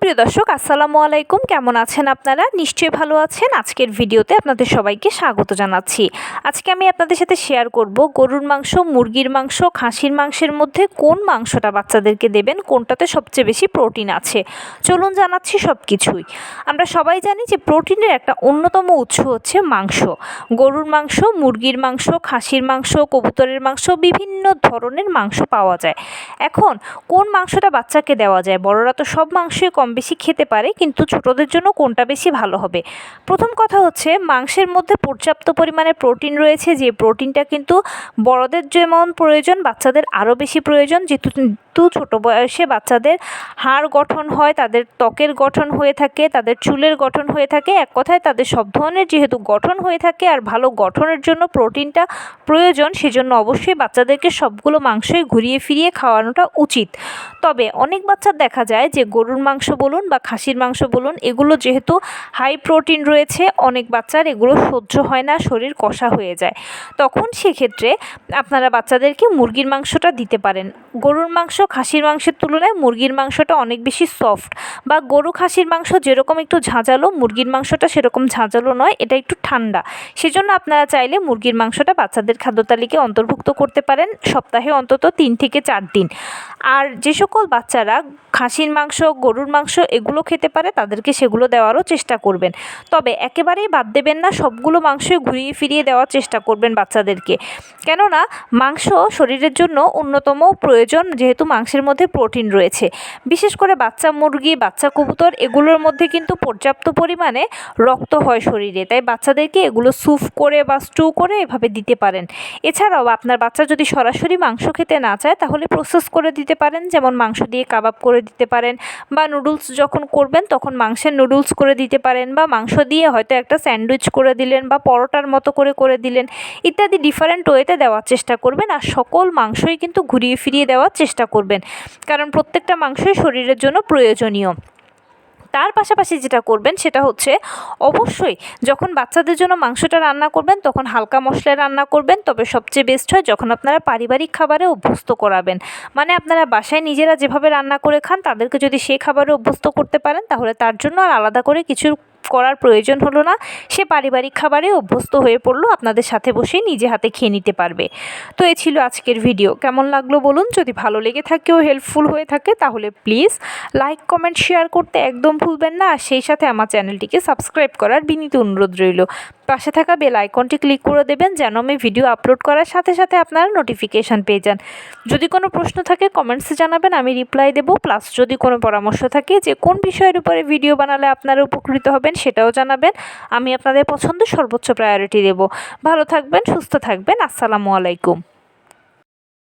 সুপ্রিয় দর্শক, আসসালামু আলাইকুম। কেমন আছেন আপনারা? নিশ্চয়ই ভালো আছেন। আজকের ভিডিওতে আপনাদের সবাইকে স্বাগত জানাচ্ছি। আজকে আমি আপনাদের সাথে শেয়ার করব গরুর মাংস, মুরগির মাংস, খাসির মাংসের মধ্যে কোন মাংসটা বাচ্চাদেরকে দেবেন, কোনটাতে সবচেয়ে বেশি প্রোটিন আছে। চলুন জানাচ্ছি সব কিছুই। আমরা সবাই জানি যে প্রোটিনের একটা অন্যতম উৎস হচ্ছে মাংস। গরুর মাংস, মুরগির মাংস, খাসির মাংস, কবুতরের মাংস, বিভিন্ন ধরনের মাংস পাওয়া যায়। এখন কোন মাংসটা বাচ্চাকে দেওয়া যায়? বড়রা তো সব মাংসই কম বেশি খেতে পারে, কিন্তু ছোটদের জন্য কোনটা বেশি ভালো হবে? প্রথম কথা হচ্ছে, মাংসের মধ্যে পর্যাপ্ত পরিমাণে প্রোটিন রয়েছে, যে প্রোটিনটা কিন্তু বড়দের যেমন প্রয়োজন, বাচ্চাদের আরও বেশি প্রয়োজন। যেহেতু ছোট বয়সে বাচ্চাদের হাড় গঠন হয়, তাদের ত্বকের গঠন হয়ে থাকে, তাদের চুলের গঠন হয়ে থাকে, এক কথায় তাদের সব ধরনের যেহেতু গঠন হয়ে থাকে, আর ভালো গঠনের জন্য প্রোটিনটা প্রয়োজন, সেজন্য অবশ্যই বাচ্চাদেরকে সবগুলো মাংসই ঘুরিয়ে ফিরিয়ে খাওয়ানোটা উচিত। তবে অনেক বাচ্চার দেখা যায় যে গরুর মাংস বলুন বা খাসির মাংস বলুন, এগুলো যেহেতু হাই প্রোটিন রয়েছে, অনেক বাচ্চার এগুলো সহ্য হয় না, শরীর কষা হয়ে যায়। তখন সেক্ষেত্রে আপনারা বাচ্চাদেরকে মুরগির মাংসটা দিতে পারেন। গরুর মাংস খাসির মাংসের তুলনায় মুরগির মাংসটা অনেক বেশি সফট, বা গরু খাসির মাংস যেরকম একটু ঝাঁঝালো, মুরগির মাংসটা সেরকম ঝাঁঝালো নয়, এটা একটু ঠান্ডা। সেজন্য আপনারা চাইলে মুরগির মাংসটা বাচ্চাদের খাদ্য তালিকায় অন্তর্ভুক্ত করতে পারেন সপ্তাহে অন্তত 3 থেকে 4 দিন। আর যে সকল বাচ্চারা খাসির মাংস, গরুর মাংস এগুলো খেতে পারে, তাদেরকে সেগুলো দেওয়ারও চেষ্টা করবেন। তবে একেবারেই বাদ দেবেন না, সবগুলো মাংসই ঘুরিয়ে ফিরিয়ে দেওয়ার চেষ্টা করবেন বাচ্চাদেরকে। কেননা মাংস শরীরের জন্য অন্যতম প্রয়োজন, যেহেতু মাংসের মধ্যে প্রোটিন রয়েছে। বিশেষ করে বাচ্চা মুরগি, বাচ্চা কবুতর এগুলোর মধ্যে কিন্তু পর্যাপ্ত পরিমাণে রক্ত হয় শরীরে, তাই বাচ্চাদেরকে এগুলো স্যুপ করে বা স্টু করে এভাবে দিতে পারেন। এছাড়াও আপনার বাচ্চা যদি সরাসরি মাংস খেতে না চায়, তাহলে প্রসেস করে দিতে পারেন, যেমন মাংস দিয়ে কাবাব করে দিতে পারেন, বা নুডলস যখন করবেন তখন মাংসের নুডলস করে দিতে পারেন, বা মাংস দিয়ে হয়তো একটা স্যান্ডউইচ করে দিলেন, বা পরোটার মতো করে দিলেন, ইত্যাদি ডিফারেন্ট ওয়েতে দেওয়ার চেষ্টা করবেন। আর সকল মাংসই কিন্তু ঘুরিয়ে ফিরিয়ে দেওয়ার চেষ্টা করবেন, কারণ প্রত্যেকটা মাংসই শরীরের জন্য প্রয়োজনীয়। তার পাশাপাশি যেটা করবেন সেটা হচ্ছে, অবশ্যই যখন বাচ্চাদের জন্য মাংসটা রান্না করবেন তখন হালকা মশলায় রান্না করবেন। তবে সবচেয়ে বেস্ট হয় যখন আপনারা পারিবারিক খাবারে অভ্যস্ত করাবেন, মানে আপনারা বাসায় নিজেরা যেভাবে রান্না করে খান, তাদেরকে যদি সেই খাবারে অভ্যস্ত করতে পারেন, তাহলে তার জন্য আর আলাদা করে কিছু করার প্রয়োজন হলো না। সে পারিবারিক খাবারে অভ্যস্ত হয়ে পড়লো, আপনাদের সাথে বসেই নিজে হাতে খেয়ে নিতে পারবে। তো এই ছিল আজকের ভিডিও। কেমন লাগলো বলুন। যদি ভালো লেগে থাকে ও হেল্পফুল হয়ে থাকে, তাহলে প্লিজ লাইক, কমেন্ট, শেয়ার করতে একদম ভুলবেন না। আর সেই সাথে আমার চ্যানেলটিকে সাবস্ক্রাইব করার বিনীত অনুরোধ রইল। পাশে থাকা বেল আইকনটি ক্লিক করে দেবেন, যেন আমি ভিডিও আপলোড করার সাথে সাথে আপনারা নোটিফিকেশান পেয়ে যান। যদি কোনো প্রশ্ন থাকে কমেন্টসে জানাবেন, আমি রিপ্লাই দেবো। প্লাস যদি কোনো পরামর্শ থাকে যে কোন বিষয়ের উপরে ভিডিও বানালে আপনারা উপকৃত হবেন, সেটাও জানাবেন। আমি আপনাদের পছন্দ সর্বোচ্চ প্রায়োরিটি দেব। ভালো থাকবেন, সুস্থ থাকবেন। আসসালামু আলাইকুম।